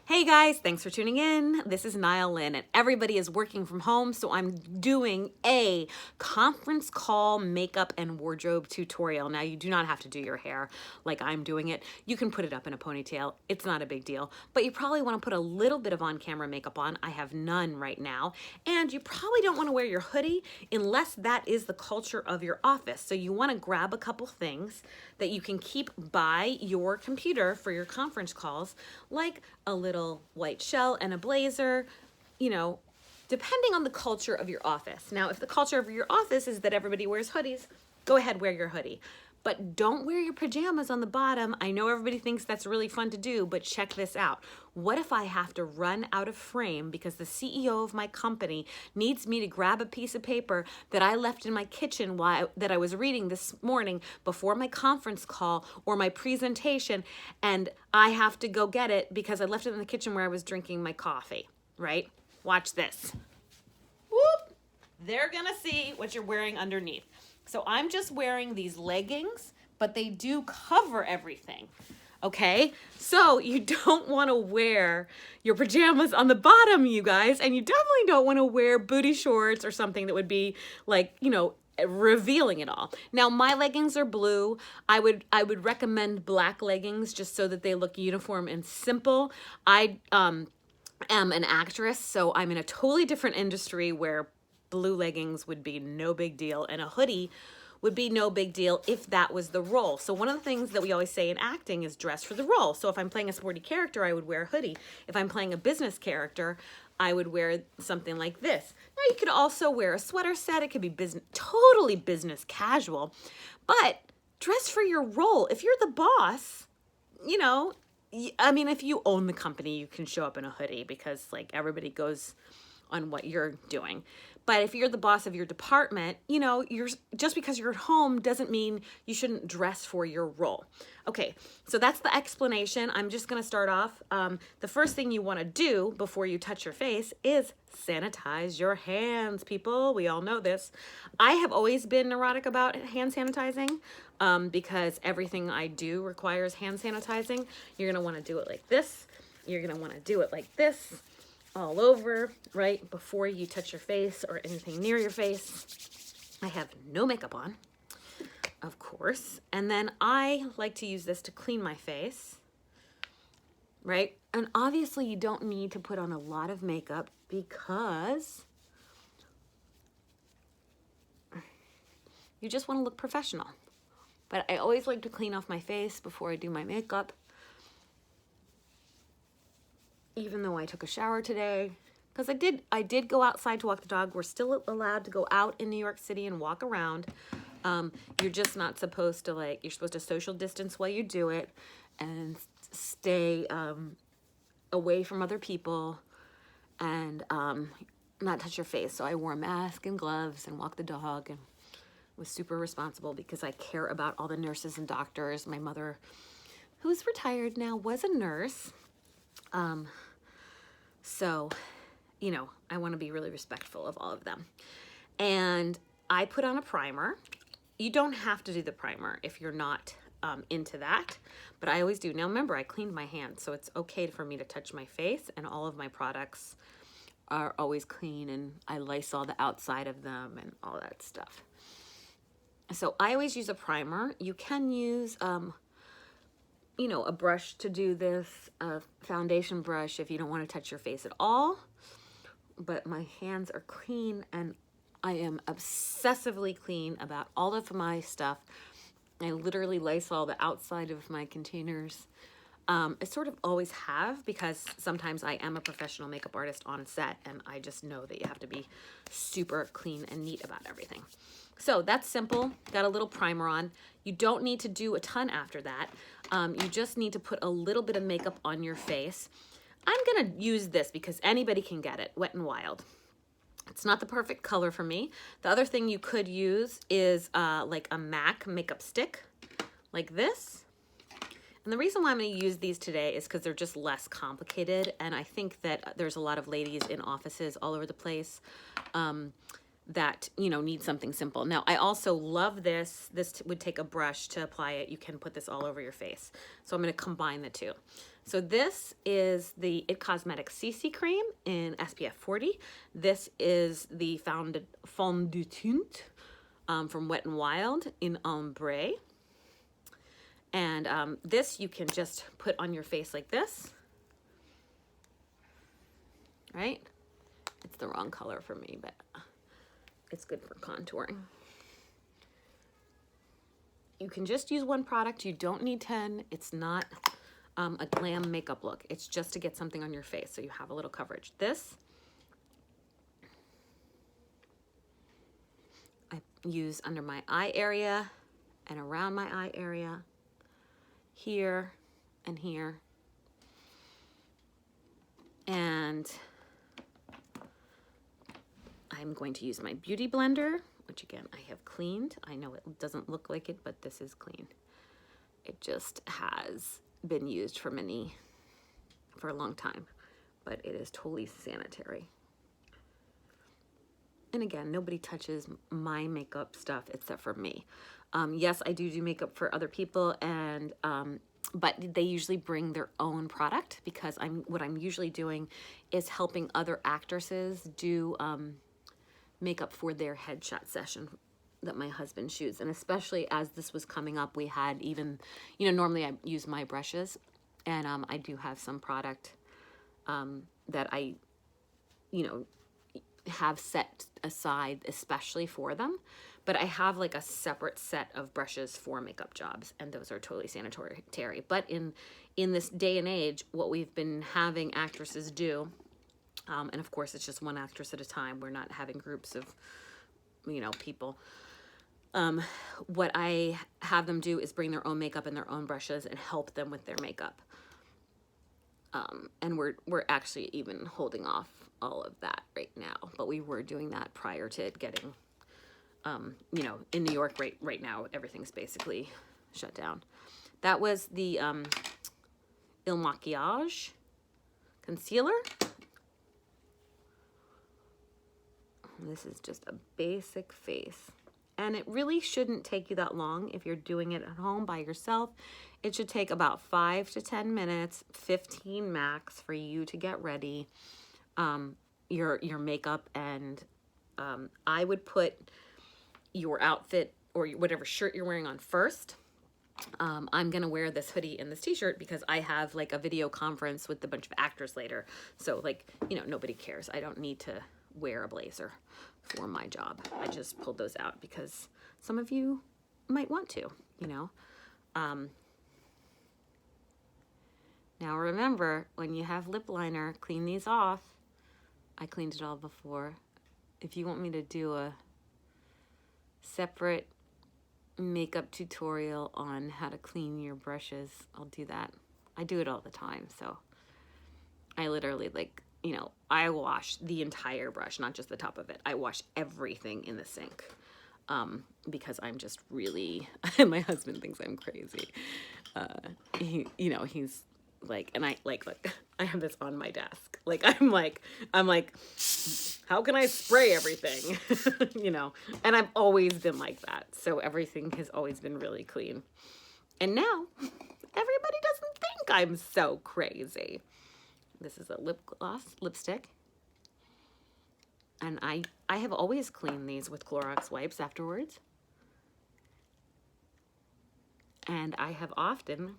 Hey guys, thanks for tuning in. This is Niall Lynn, and everybody is working from home, so I'm doing a conference call makeup and wardrobe tutorial. Now, you do not have to do your hair like I'm doing it. You can put it up in a ponytail. It's not a big deal, but you probably want to put a little bit of on-camera makeup on. I have none right now, and you probably don't want to wear your hoodie unless that is the culture of your office. So you want to grab a couple things that you can keep by your computer for your conference calls, like a little white shell and a blazer, you know, depending on the culture of your office. Now, if the culture of your office is that everybody wears hoodies, go ahead, wear your hoodie. But don't wear your pajamas on the bottom. I know everybody thinks that's really fun to do, but check this out. What if I have to run out of frame because the CEO of my company needs me to grab a piece of paper that I left in my kitchen that I was reading this morning before my conference call or my presentation, and I have to go get it because I left it in the kitchen where I was drinking my coffee, right? Watch this. Whoop! They're gonna see what you're wearing underneath. So I'm just wearing these leggings, but they do cover everything. Okay, so you don't want to wear your pajamas on the bottom, you guys, and you definitely don't want to wear booty shorts or something that would be like, revealing it all. Now, my leggings are blue. I would recommend black leggings just so that they look uniform and simple. I am an actress, so I'm in a totally different industry where blue leggings would be no big deal, and a hoodie would be no big deal if that was the role. So one of the things that we always say in acting is dress for the role. So if I'm playing a sporty character, I would wear a hoodie. If I'm playing a business character, I would wear something like this. Now you could also wear a sweater set. It could be totally business casual, but dress for your role. If you're the boss, if you own the company, you can show up in a hoodie because like everybody goes on what you're doing. But if you're the boss of your department, you're just because you're at home doesn't mean you shouldn't dress for your role. Okay, so that's the explanation. I'm just gonna start off. The first thing you wanna do before you touch your face is sanitize your hands, people. We all know this. I have always been neurotic about hand sanitizing because everything I do requires hand sanitizing. You're gonna wanna do it like this. You're gonna wanna do it like this. All over, right before you touch your face or anything near your face. I have no makeup on, of course. And then I like to use this to clean my face, right? And obviously you don't need to put on a lot of makeup because you just want to look professional. But I always like to clean off my face before I do my makeup. Even though I took a shower today, because I did go outside to walk the dog. We're still allowed to go out in New York City and walk around. You're just not supposed to you're supposed to social distance while you do it and stay away from other people and not touch your face. So I wore a mask and gloves and walked the dog and was super responsible because I care about all the nurses and doctors. My mother, who's retired now, was a nurse. So, I want to be really respectful of all of them. And I put on a primer. You don't have to do the primer if you're not into that, but I always do. Now, remember, I cleaned my hands, so it's okay for me to touch my face, and all of my products are always clean, and I Lysol the outside of them and all that stuff. So I always use a primer. You can use a brush to do this, a foundation brush if you don't want to touch your face at all. But my hands are clean and I am obsessively clean about all of my stuff. I literally Lysol the outside of my containers. I sort of always have because sometimes I am a professional makeup artist on set and I just know that you have to be super clean and neat about everything. So that's simple. Got a little primer on. You don't need to do a ton after that. You just need to put a little bit of makeup on your face. I'm gonna use this because anybody can get it, Wet n Wild. It's not the perfect color for me. The other thing you could use is like a MAC makeup stick, like this. And the reason why I'm going to use these today is because they're just less complicated. And I think that there's a lot of ladies in offices all over the place that, need something simple. Now, I also love this. This would take a brush to apply it. You can put this all over your face. So I'm going to combine the two. So this is the It Cosmetics CC Cream in SPF 40. This is the Fondue from Wet n Wild in Ombre. And this you can just put on your face like this, right? It's the wrong color for me, but it's good for contouring. You can just use one product. You don't need 10. It's not a glam makeup look. It's just to get something on your face so you have a little coverage. This I use under my eye area and around my eye area, here and here. And I'm going to use my Beauty Blender, which again, I have cleaned. I know it doesn't look like it, but this is clean. It just has been used for a long time, but it is totally sanitary. And again, nobody touches my makeup stuff except for me. Yes, I do makeup for other people, and but they usually bring their own product, because what I'm usually doing is helping other actresses do makeup for their headshot session that my husband shoots. And especially as this was coming up, we had even, normally I use my brushes, and I do have some product that I, have set aside especially for them. But I have like a separate set of brushes for makeup jobs, and those are totally sanitary. But in this day and age, what we've been having actresses do, and of course it's just one actress at a time, we're not having groups of, people. What I have them do is bring their own makeup and their own brushes and help them with their makeup. And we're actually even holding off all of that right now, but we were doing that prior to it getting, in New York right now, everything's basically shut down. That was the Il Makiage concealer. This is just a basic face. And it really shouldn't take you that long if you're doing it at home by yourself. It should take about 5 to 10 minutes, 15 max, for you to get ready, your makeup. And I would put your outfit or whatever shirt you're wearing on first. I'm gonna wear this hoodie and this t-shirt because I have like a video conference with a bunch of actors later. So like, nobody cares. I don't need to wear a blazer for my job. I just pulled those out because some of you might want to, Now remember, when you have lip liner, clean these off. I cleaned it all before. If you want me to do a separate makeup tutorial on how to clean your brushes, I'll do that. I do it all the time, so I literally I wash the entire brush, not just the top of it. I wash everything in the sink because I'm just really, my husband thinks I'm crazy. He's like, and I look, I have this on my desk. I'm like, how can I spray everything? And I've always been like that. So everything has always been really clean. And now everybody doesn't think I'm so crazy. This is a lip gloss lipstick. And I have always cleaned these with Clorox wipes afterwards. And I have often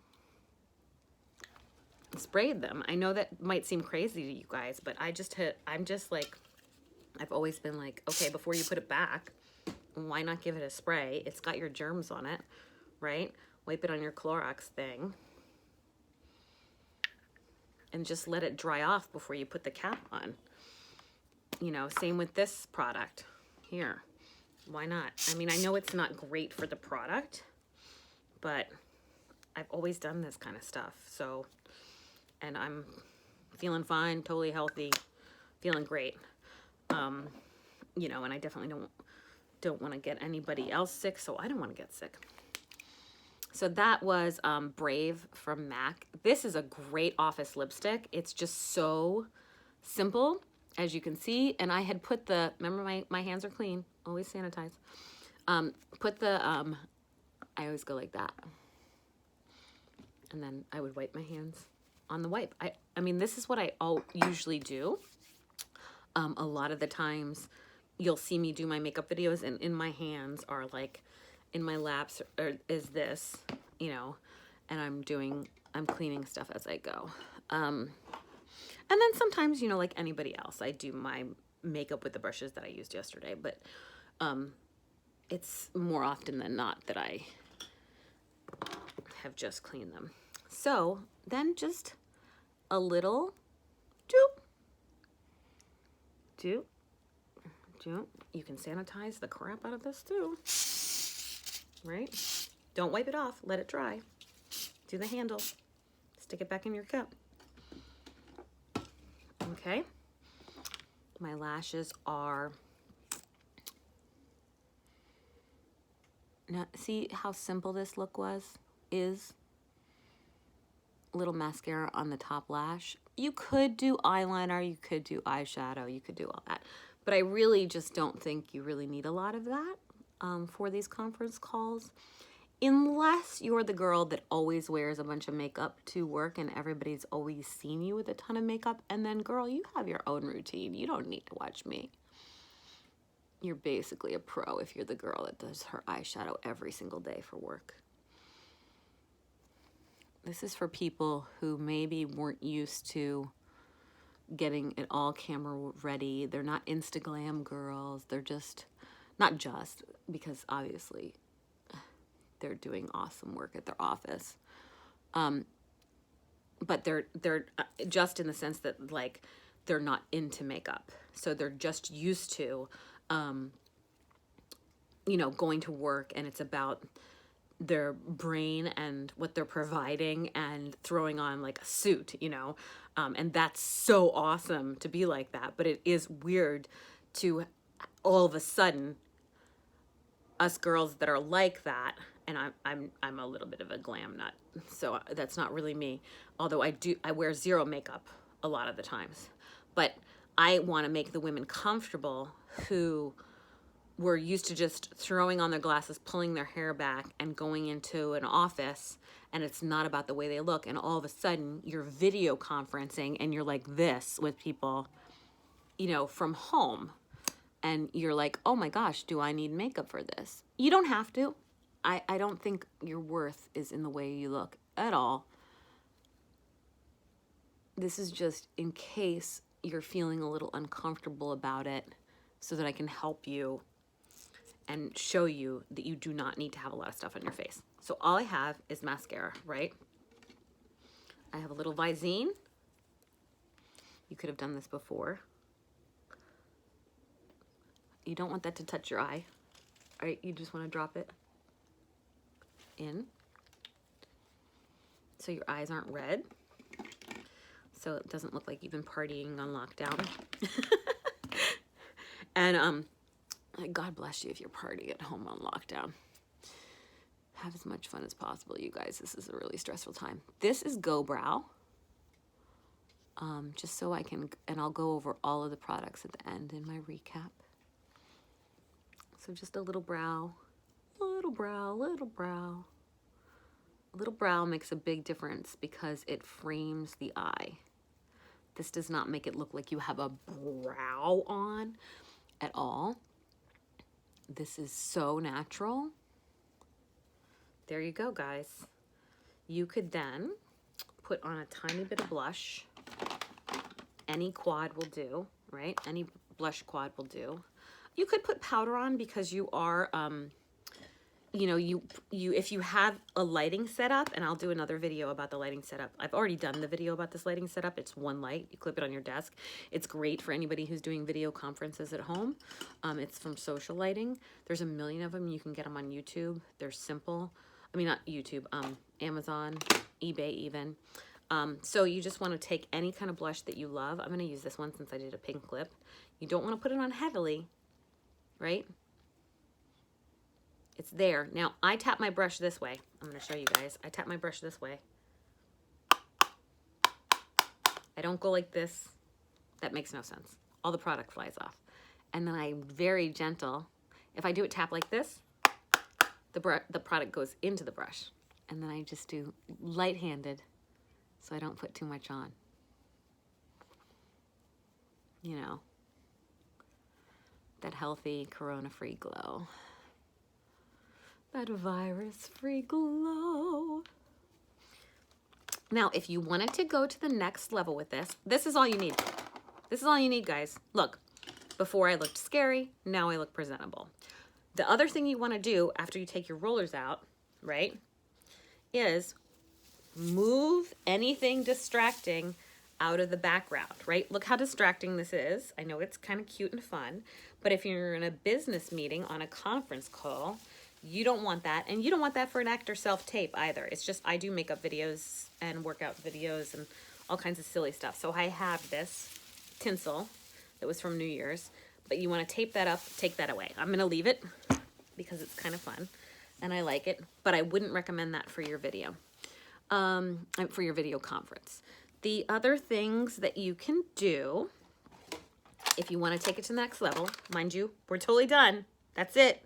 sprayed them. I know that might seem crazy to you guys, but I'm just like, I've always been like, okay, before you put it back, why not give it a spray? It's got your germs on it, right? Wipe it on your Clorox thing. And just let it dry off before you put the cap on. Same with this product here. Why not? I mean, I know it's not great for the product, but I've always done this kind of stuff. So, and I'm feeling fine, totally healthy, feeling great. And I definitely don't want to get anybody else sick, so I don't want to get sick. So that was Brave from MAC. This is a great office lipstick. It's just so simple, as you can see. And I had put remember my hands are clean, always sanitize. I always go like that. And then I would wipe my hands on the wipe. I mean, this is what I usually do. A lot of the times you'll see me do my makeup videos and in my hands are like, in my laps is this, you know, and I'm cleaning stuff as I go. And then sometimes, you know, like anybody else, I do my makeup with the brushes that I used yesterday, but it's more often than not that I have just cleaned them. So then just a little doop, doop, doop. You can sanitize the crap out of this too, right? Don't wipe it off, let it dry. Do the handle, stick it back in your cup. Okay, my lashes are, now see how simple this look is? A little mascara on the top lash. You could do eyeliner, you could do eyeshadow, you could do all that. But I really just don't think you really need a lot of that for these conference calls. Unless you're the girl that always wears a bunch of makeup to work and everybody's always seen you with a ton of makeup, and then girl, you have your own routine. You don't need to watch me. You're basically a pro if you're the girl that does her eyeshadow every single day for work. This is for people who maybe weren't used to getting it all camera ready. They're not Instaglam girls. They're just, not just, because obviously they're doing awesome work at their office. But they're just in the sense that like they're not into makeup. So they're just used to, you know, going to work and it's about their brain and what they're providing and throwing on like a suit, you know, and that's so awesome to be like that. But it is weird to all of a sudden us girls that are like that, and I'm a little bit of a glam nut, so that's not really me. Although I wear zero makeup a lot of the times, but I want to make the women comfortable who were used to just throwing on their glasses, pulling their hair back, and going into an office, and it's not about the way they look, and all of a sudden you're video conferencing and you're like this with people, you know, from home, and you're like, oh my gosh, do I need makeup for this? You don't have to. I don't think your worth is in the way you look at all. This is just in case you're feeling a little uncomfortable about it, so that I can help you and show you that you do not need to have a lot of stuff on your face. So all I have is mascara, right? I have a little Visine. You could have done this before. You don't want that to touch your eye, right? You just want to drop it in so your eyes aren't red, so it doesn't look like you've been partying on lockdown. And God bless you if you're partying at home on lockdown. Have as much fun as possible, you guys. This is a really stressful time. This is Go Brow. Just so I can, and I'll go over all of the products at the end in my recap. So just a little brow, little brow, little brow. A little brow makes a big difference because it frames the eye. This does not make it look like you have a brow on at all. This is so natural. There you go, guys. You could then put on a tiny bit of blush. Any quad will do, right? Any blush quad will do. You could put powder on because you are, you know, if you have a lighting setup, and I'll do another video about the lighting setup. I've already done the video about this lighting setup. It's one light. You clip it on your desk. It's great for anybody who's doing video conferences at home. It's from Social Lighting. There's a million of them. You can get them on YouTube. They're simple. I mean, not YouTube, Amazon, eBay even. So you just want to take any kind of blush that you love. I'm going to use this one since I did a pink lip. You don't want to put it on heavily, right? It's there. Now, I tap my brush this way. I'm going to show you guys. I tap my brush this way. I don't go like this. That makes no sense. All the product flies off. And then I'm very gentle. If I do it tap like this, the product goes into the brush. And then I just do light-handed so I don't put too much on. You know, that healthy corona-free glow. That virus-free glow. Now, if you wanted to go to the next level with this, this is all you need. This is all you need, guys. Look, before I looked scary, now I look presentable. The other thing you want to do after you take your rollers out, right, is move anything distracting out of the background, right? Look how distracting this is. I know it's kind of cute and fun, but if you're in a business meeting on a conference call, you don't want that. And you don't want that for an actor self-tape either. It's just, I do makeup videos and workout videos and all kinds of silly stuff. So I have this tinsel that was from New Year's, but you want to tape that up, take that away. I'm going to leave it because it's kind of fun and I like it, but I wouldn't recommend that for your video, for your video conference. The other things that you can do, if you want to take it to the next level, mind you, we're totally done. That's it.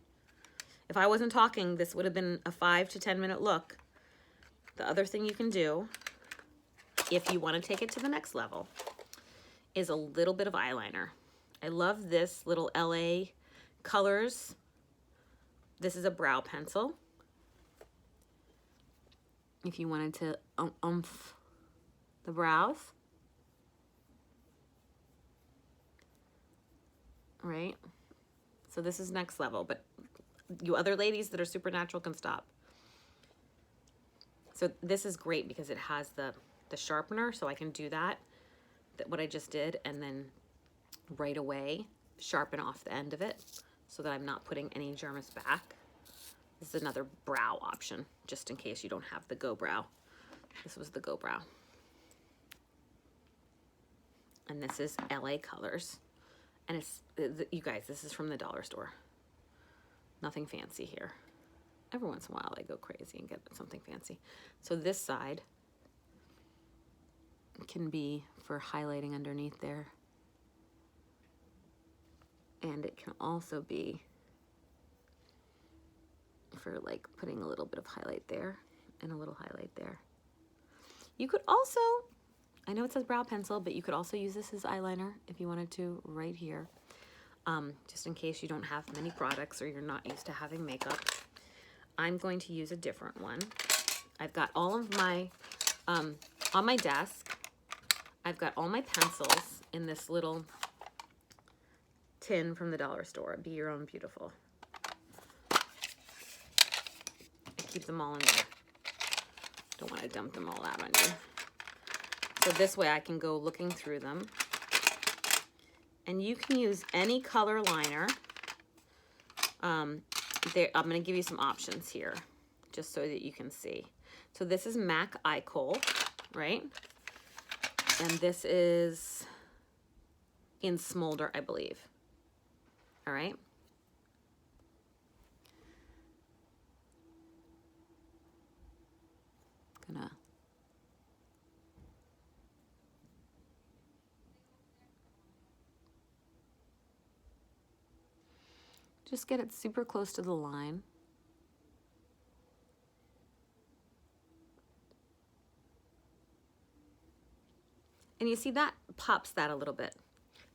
If I wasn't talking, this would have been a 5 to 10 minute look. The other thing you can do, if you want to take it to the next level, is a little bit of eyeliner. I love this little LA Colors. This is a brow pencil. If you wanted to oomph the brows, right? So this is next level, but you other ladies that are supernatural can stop. So this is great because it has the sharpener, so I can do that, what I just did, and then right away sharpen off the end of it so that I'm not putting any germs back. This is another brow option, just in case you don't have the Go Brow. This was the Go Brow. And this is LA Colors. And it's, you guys, this is from the dollar store. Nothing fancy here. Every once in a while I go crazy and get something fancy. So this side can be for highlighting underneath there. And it can also be for like putting a little bit of highlight there and a little highlight there. You could also, I know it says brow pencil, but you could also use this as eyeliner if you wanted to right here. Just in case you don't have many products or you're not used to having makeup. I'm going to use a different one. I've got all of my, on my desk, I've got all my pencils in this little tin from the dollar store. Be Your Own Beautiful. I keep them all in there. Don't want to dump them all out on you. So this way I can go looking through them. And you can use any color liner. I'm going to give you some options here, just so that you can see. So this is MAC Eye Kohl, right? And this is in Smolder, I believe. All right. Gonna just get it super close to the line. And you see that pops that a little bit.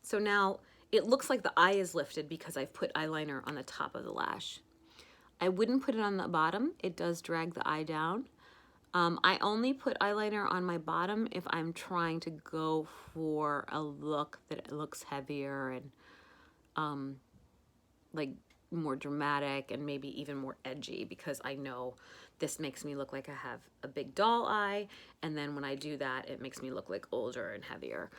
So now it looks like the eye is lifted because I've put eyeliner on the top of the lash. I wouldn't put it on the bottom. It does drag the eye down. I only put eyeliner on my bottom if I'm trying to go for a look that looks heavier and like more dramatic and maybe even more edgy, because I know this makes me look like I have a big doll eye, and then when I do that it makes me look like older and heavier.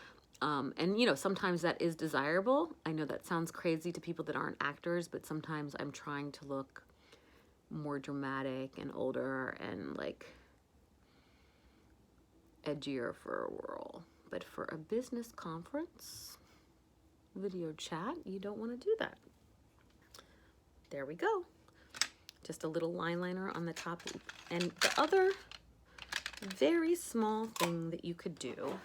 And you know, sometimes that is desirable. I know that sounds crazy to people that aren't actors, but sometimes I'm trying to look more dramatic and older and like edgier for a whirl. But for a business conference video chat, you don't want to do that. There we go. Just a little line liner on the top. And the other very small thing that you could do,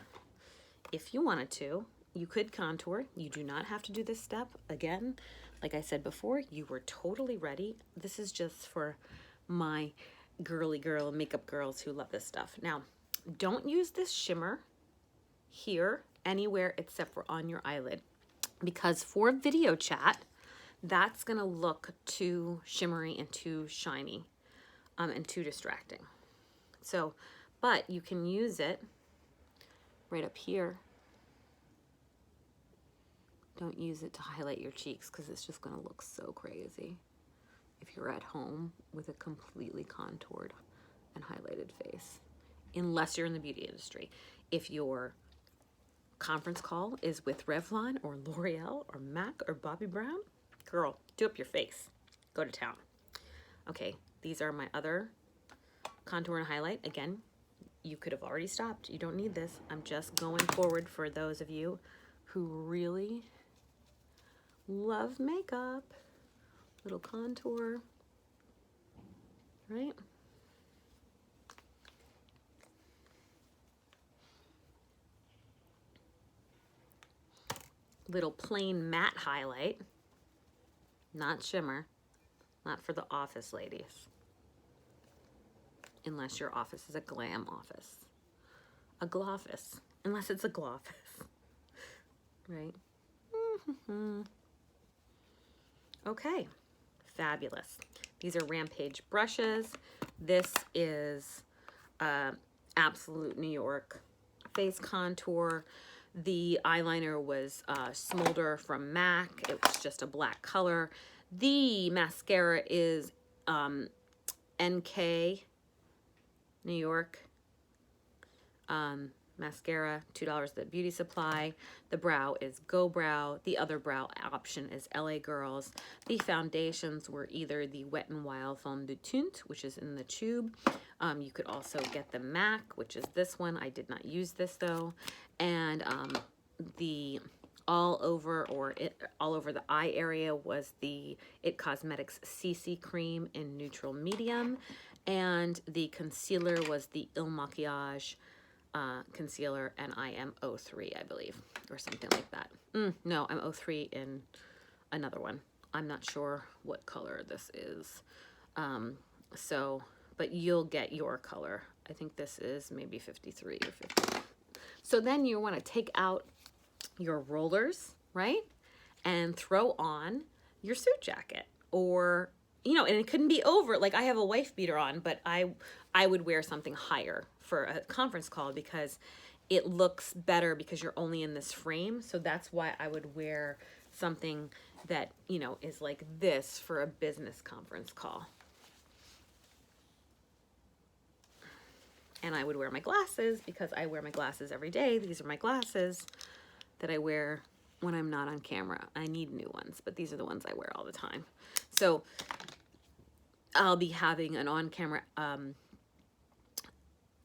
if you wanted to, you could contour. You do not have to do this step. Again, like I said before, you were totally ready. This is just for my girly girl makeup girls who love this stuff. Now, Don't use this shimmer here anywhere except for on your eyelid, because for video chat, that's gonna look too shimmery and too shiny and too distracting. So, but you can use it right up here. Don't use it to highlight your cheeks because it's just gonna look so crazy if you're at home with a completely contoured and highlighted face, unless you're in the beauty industry. If your conference call is with Revlon or L'Oreal or MAC or Bobbi Brown, girl, do up your face. Go to town. Okay, these are my other contour and highlight. Again, you could have already stopped. You don't need this. I'm just going forward for those of you who really love makeup. Little contour, right? Little plain matte highlight, not shimmer, not for the office ladies. Unless your office is a glam office. A gloffice, unless it's a gloffice, right? Okay, fabulous. These are Rampage brushes. This is Absolute New York face contour. The eyeliner was Smolder from MAC. It was just a black color. The mascara is NK New York mascara, $2 at Beauty Supply. The brow is Go Brow. The other brow option is LA Girls. The foundations were either the Wet n Wild Fond de Teint, which is in the tube. You could also get the MAC, which is this one. I did not use this though. And the all over the eye area was the It Cosmetics CC cream in neutral medium, and the concealer was the Il Makiage concealer, and I am 03, I believe, or something like that. No, I'm 03 in another one. I'm not sure what color this is. But you'll get your color. I think this is maybe 53 or 50. So then you want to take out your rollers, right? And throw on your suit jacket, or, you know, and it couldn't be over. Like, I have a wife beater on, but I would wear something higher for a conference call because it looks better because you're only in this frame. So that's why I would wear something that, you know, is like this for a business conference call. And I would wear my glasses because I wear my glasses every day. These are my glasses that I wear when I'm not on camera. I need new ones, but these are the ones I wear all the time. So I'll be having an on-camera,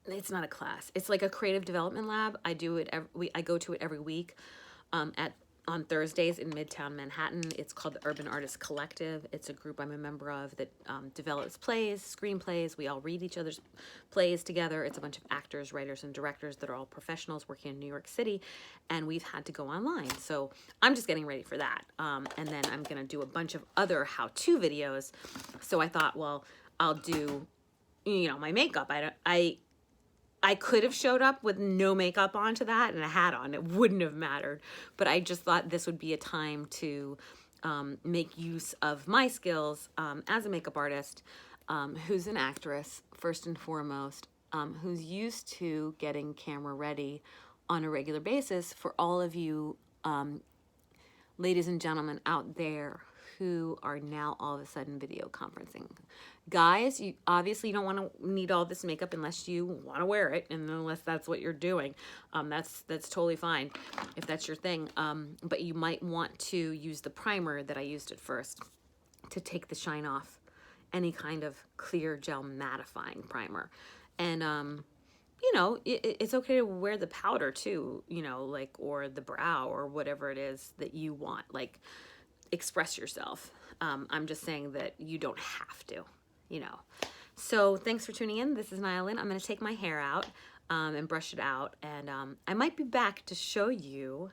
it's not a class. It's like a creative development lab. I do it I go to it every week on Thursdays in Midtown Manhattan. It's called the Urban Artists Collective. It's a group I'm a member of that develops plays, screenplays. We all read each other's plays together. It's a bunch of actors, writers, and directors that are all professionals working in New York City, and we've had to go online. So I'm just getting ready for that. And then I'm gonna do a bunch of other how-to videos. So I thought, well, I'll do, you know, my makeup. I could have showed up with no makeup on to that and a hat on. It wouldn't have mattered. But I just thought this would be a time to make use of my skills as a makeup artist, who's an actress, first and foremost, who's used to getting camera ready on a regular basis, for all of you ladies and gentlemen out there who are now all of a sudden video conferencing. Guys, you obviously don't want to need all this makeup unless you want to wear it, and unless that's what you're doing. That's totally fine if that's your thing. But you might want to use the primer that I used at first to take the shine off, any kind of clear gel mattifying primer. And you know, it's okay to wear the powder too, you know, like, or the brow, or whatever it is that you want. Like, express yourself. I'm just saying that you don't have to, you know. So thanks for tuning in. This is Nylin. I'm going to take my hair out and brush it out, and I might be back to show you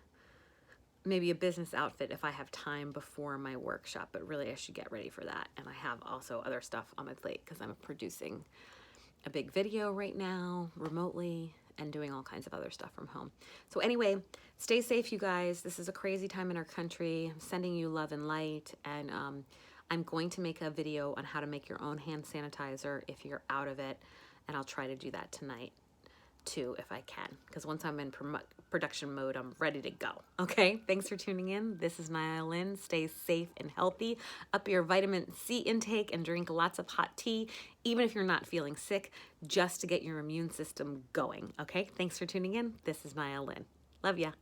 maybe a business outfit if I have time before my workshop, but really I should get ready for that. And I have also other stuff on my plate because I'm producing a big video right now remotely and doing all kinds of other stuff from home. So anyway, stay safe, you guys. This is a crazy time in our country. I'm sending you love and light, and I'm going to make a video on how to make your own hand sanitizer if you're out of it, and I'll try to do that tonight too if I can, because once I'm in production mode, I'm ready to go. Okay, thanks for tuning in. This is Naya Lynn. Stay safe and healthy. Up your vitamin C intake and drink lots of hot tea, even if you're not feeling sick, just to get your immune system going. Okay, thanks for tuning in. This is Naya Lynn. Love ya.